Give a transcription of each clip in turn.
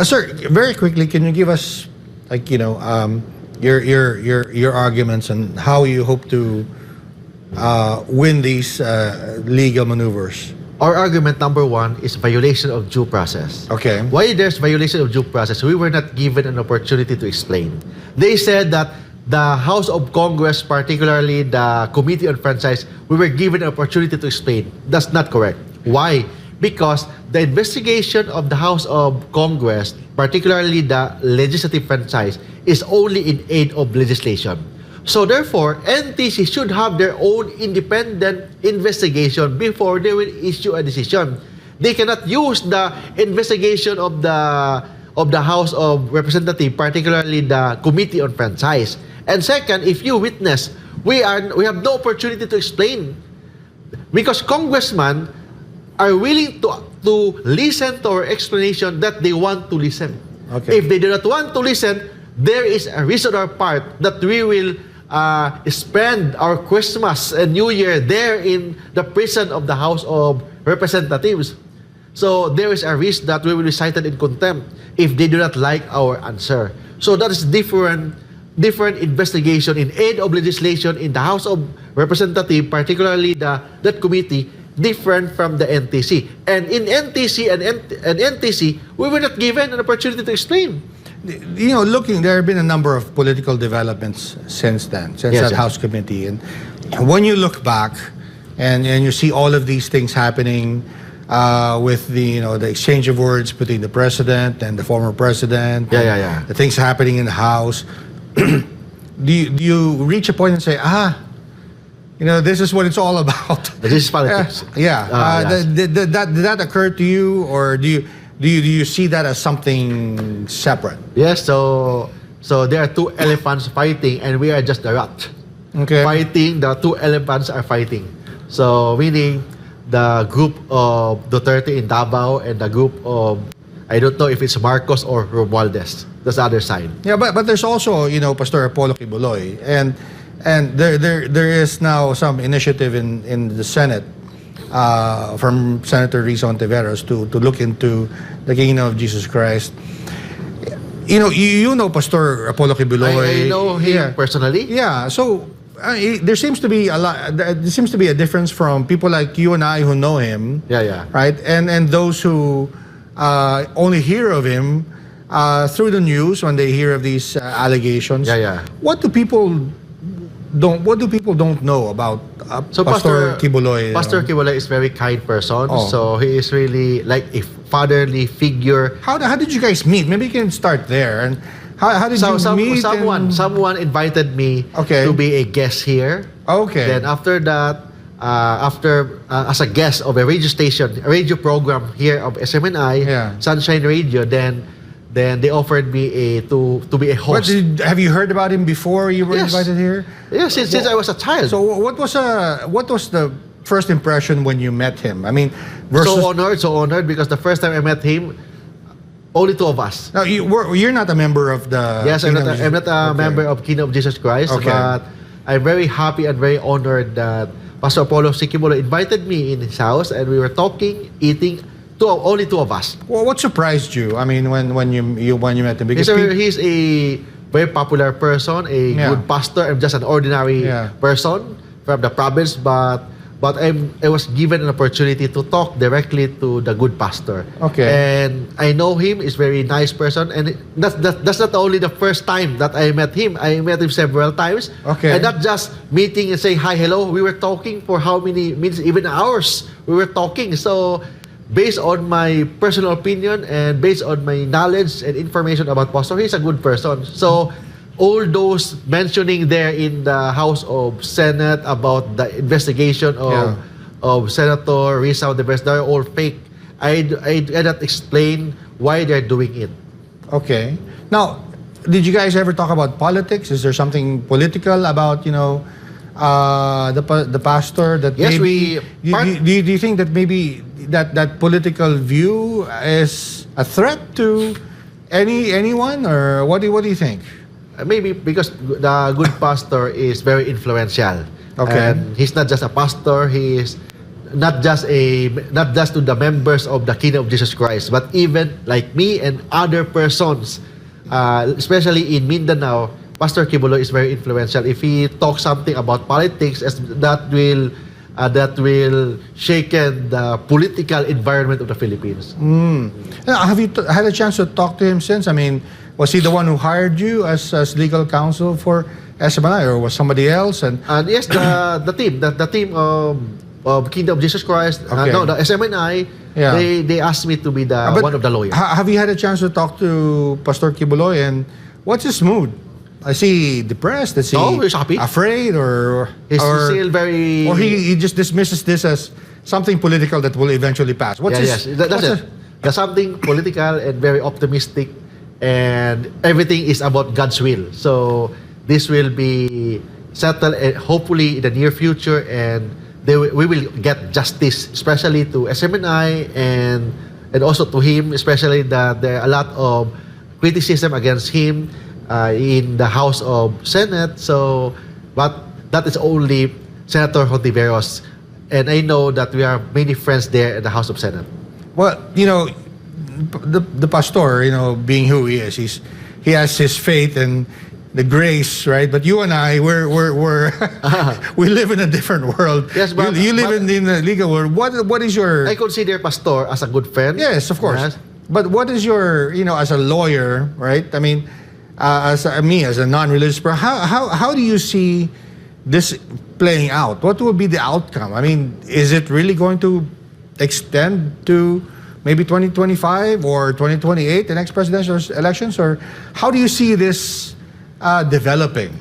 Sir, very quickly, can you give us, like, your arguments and how you hope to win these legal maneuvers? Our argument number one is violation of due process. Okay. Why there's violation of due process? We were not given an opportunity to explain. They said that the House of Congress, particularly the Committee on Franchise, we were given an opportunity to explain. That's not correct. Why? Because the investigation of the House of Congress, particularly the legislative franchise, is only in aid of legislation. So therefore, NTC should have their own independent investigation before they will issue a decision. They cannot use the investigation of the House of Representatives, particularly the Committee on Franchise. And second, if you witness, we have no opportunity to explain because congressmen are willing to listen to our explanation that they want to listen. Okay. If they do not want to listen, there is a reason on our part that we will spend our Christmas and New Year there in the prison of the House of Representatives. So there is a risk that we will be cited in contempt if they do not like our answer. So that is different investigation in aid of legislation in the House of Representatives, particularly that committee, different from the NTC. And in NTC and NTC, we were not given an opportunity to explain. There have been a number of political developments since then, since that House committee. And when you look back and you see all of these things happening with the exchange of words between the president and the former president, the things happening in the House, do you reach a point and say, this is what it's all about? This is politics. Did that occur to you, or do you see that as something separate? Yes, so there are two elephants fighting and we are just the rat. Okay. Fighting, the two elephants are fighting. So meaning the group of Duterte in Davao and the group of, I don't know if it's Marcos or Romualdez. That's the other side. Yeah, but there's also, Pastor Apollo Quiboloy, and there is now some initiative in the Senate from Senator Rizzo Ontiveros to look into the kingdom of Jesus Christ. You know Pastor Apollo Quiboloy. I know him personally. Yeah, so there seems to be a difference from people like you and I who know him. Yeah. Right, and those who only hear of him through the news when they hear of these allegations. Yeah. What do people don't know about Pastor Quiboloy? Pastor Quiboloy is a very kind person. Oh. So he is really like a fatherly figure. How did you guys meet? Maybe you can start there. And how did you meet? Someone invited me to be a guest here. Okay. Then after that, as a guest of a radio station, a radio program here of SMNI, Sunshine Radio, then they offered me to be a host. Have you heard about him before you were invited here? Yes, since I was a child. So what was the first impression when you met him? I mean, so honored because the first time I met him, only two of us. Now you're not a member of the. Yes, I'm not a member of Kingdom of Jesus Christ, but I'm very happy and very honored that Pastor Apollo Quiboloy invited me in his house, and we were talking, eating. Only two of us. Well, what surprised you? I mean, when you met him, because he's a very popular person, a good pastor. I'm just an ordinary person from the province, but I was given an opportunity to talk directly to the good pastor. Okay. And I know him; he's a very nice person, and that's not only the first time that I met him. I met him several times. Okay. And not just meeting and saying hi, hello. We were talking for how many minutes, even hours. We were talking. So, based on my personal opinion and based on my knowledge and information about Pastor, he's a good person. So, all those mentioning there in the House of Senate about the investigation of Senator Rizzo Ontiveros, they're all fake. I cannot explain why they're doing it. Okay. Now, did you guys ever talk about politics? Is there something political about, the pastor that yes, maybe... Do you think that maybe that political view is a threat to anyone, or what do you think? Maybe because the good pastor is very influential. Okay. And he's not just a pastor, he is not just to the members of the Kingdom of Jesus Christ, but even like me and other persons, especially in Mindanao. Pastor Quiboloy is very influential. If he talks something about politics, that will shaken the political environment of the Philippines. Have you had a chance to talk to him since? I mean, was he the one who hired you as legal counsel for SMNI, or was somebody else? And yes, the team of Kingdom of Jesus Christ, Okay. no, the SMNI, Yeah. they asked me to be but one of the lawyers. Have you had a chance to talk to Pastor Quiboloy, and what's his mood? Is he depressed? Is he He's happy. afraid, or He's still very... or he just dismisses this as something political that will eventually pass? What's his, yes, that's what's it. There's something political and very optimistic, and everything is about God's will. So this will be settled, hopefully in the near future, and we will get justice, especially to SMNI and also to him, especially that there are a lot of criticism against him in the House of Senate. So, but that is only Senator Hontiveros, and I know that we are many friends there in the House of Senate. Well, the pastor, being who he is, he has his faith and the grace, right? But you and I, we're we live in a different world. Yes, but you live in the legal world. What is your? I consider Pastor as a good friend. Yes, of course. Yes. But what is your, as a lawyer, right? I mean, as a non-religious person, how do you see this playing out? What will be the outcome? I mean, is it really going to extend to maybe 2025 or 2028, the next presidential elections, or how do you see this developing?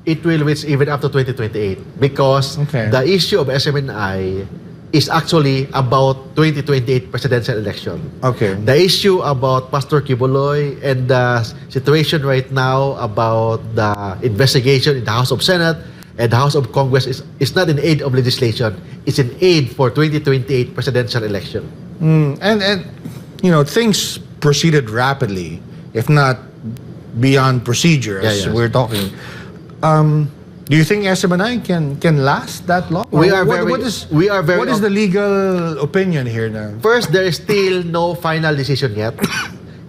It will reach even up to 2028 because Okay. the issue of SMNI is actually about 2028 presidential election. Okay. The issue about Pastor Quiboloy and the situation right now about the investigation in the House of Senate and the House of Congress is not in aid of legislation. It's in aid for 2028 presidential election. And things proceeded rapidly, if not beyond procedure, as Yeah, yes. we're talking. Do you think SMNI can last that long? We Or are very- what is we are very what is the legal opinion here now? First, there is still no final decision yet.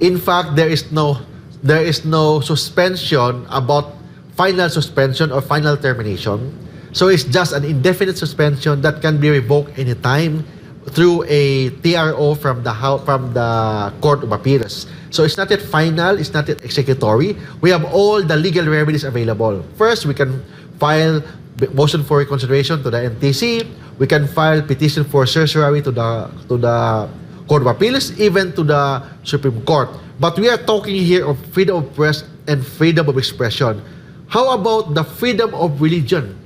In fact, there is no suspension about final suspension or final termination. So it's just an indefinite suspension that can be revoked anytime through a TRO from the Court of Appeals. So it's not yet final, it's not yet executory. We have all the legal remedies available. First, we can file motion for reconsideration to the NTC. We can file petition for certiorari to the Court of Appeals, even to the Supreme Court. But we are talking here of freedom of press and freedom of expression. How about the freedom of religion?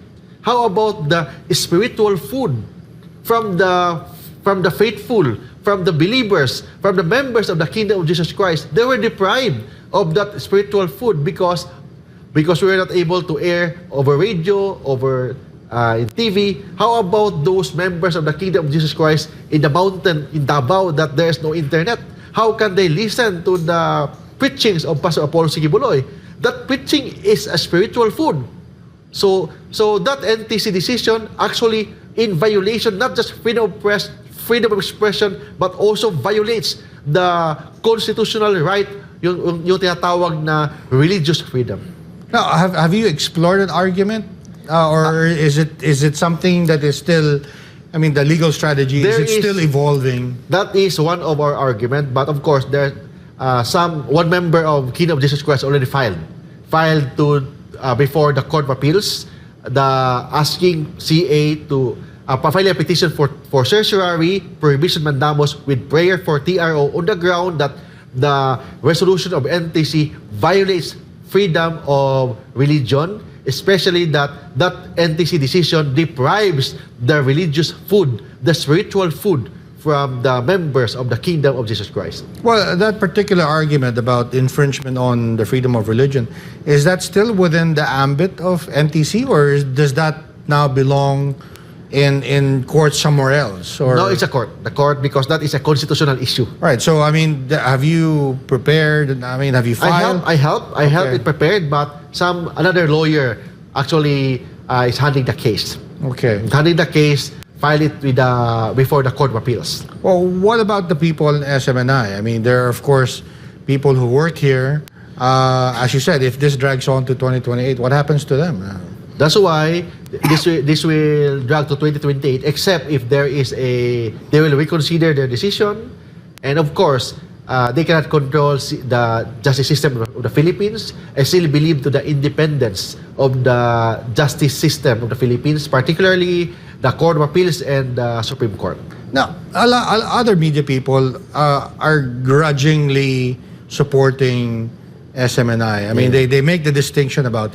How about the spiritual food from the faithful, from the believers, from the members of the Kingdom of Jesus Christ? They were deprived of that spiritual food because we were not able to air over radio, over in TV. How about those members of the Kingdom of Jesus Christ in the mountain in Davao that there is no internet? How can they listen to the preachings of Pastor Apollo Quiboloy? That preaching is a spiritual food. So that NTC decision actually in violation, not just freedom of press, freedom of expression, but also violates the constitutional right, yung tinatawag na religious freedom. Now, have you explored an argument, or is it something that is still? I mean, the legal strategy is still evolving? That is one of our argument, but of course, there one member of Kingdom of Jesus Christ already filed to before the Court of Appeals, asking CA to file a petition for certiorari prohibition mandamus with prayer for TRO on the ground that the resolution of NTC violates freedom of religion, especially that NTC decision deprives the religious food, the spiritual food from the members of the Kingdom of Jesus Christ. Well, that particular argument about infringement on the freedom of religion, is that still within the ambit of NTC, or does that now belong in court somewhere else? Or? No, it's the court, because that is a constitutional issue. Right. So, I mean, have you prepared? I mean, have you filed? I help it prepared, but another lawyer actually is handling the case. Okay. Handling the case file it with before the Court of Appeals. Well, what about the people in SMNI? I mean, there are, of course, people who work here. As you said, if this drags on to 2028, what happens to them? That's why this will drag to 2028, except if there is they will reconsider their decision, and of course, they cannot control the justice system of the Philippines. I still believe to the independence of the justice system of the Philippines, particularly the Court of Appeals and the Supreme Court. Now, other media people are grudgingly supporting SMNI. I mean, they make the distinction about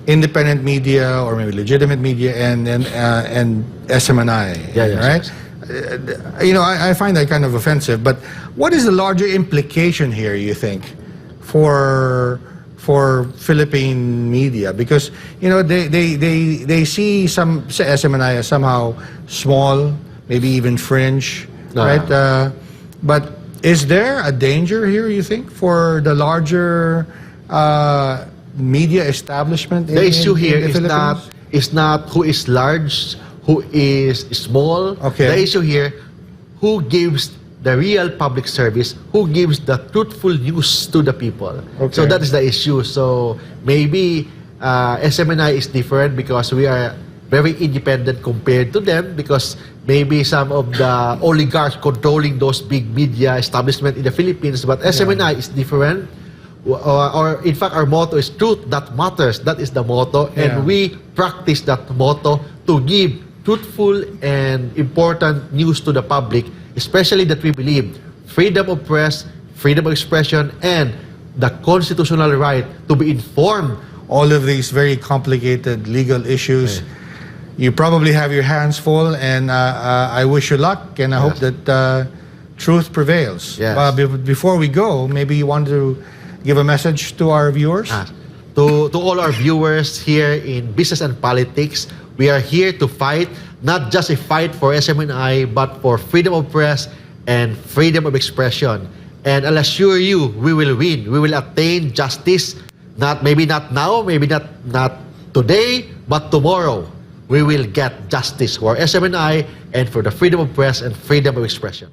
independent media or maybe legitimate media and SMNI, right? Yes. You know, I find that kind of offensive. But what is the larger implication here, you think, for Philippine media? Because, you know, they see SMNI as somehow small, maybe even fringe, right? But is there a danger here, you think, for the larger media establishment in the issue here in the is not who is large, who is small. Okay. The issue here, who gives the real public service, who gives the truthful news to the people. Okay. So that is the issue. So maybe SMNI is different because we are very independent compared to them, because maybe some of the oligarchs controlling those big media establishment in the Philippines, but SMNI is different. Or in fact, our motto is truth that matters. That is the motto, and we practice that motto to give truthful and important news to the public, especially that we believe freedom of press, freedom of expression, and the constitutional right to be informed. All of these very complicated legal issues. You probably have your hands full, and I wish you luck, and I hope that truth prevails. Yes. Before we go, maybe you want to give a message to our viewers? To all our viewers here in Business and Politics, we are here to fight, not just a fight for SMNI, but for freedom of press and freedom of expression. And I'll assure you, we will win. We will attain justice, maybe not now, maybe not today, but tomorrow. We will get justice for SMNI and for the freedom of press and freedom of expression.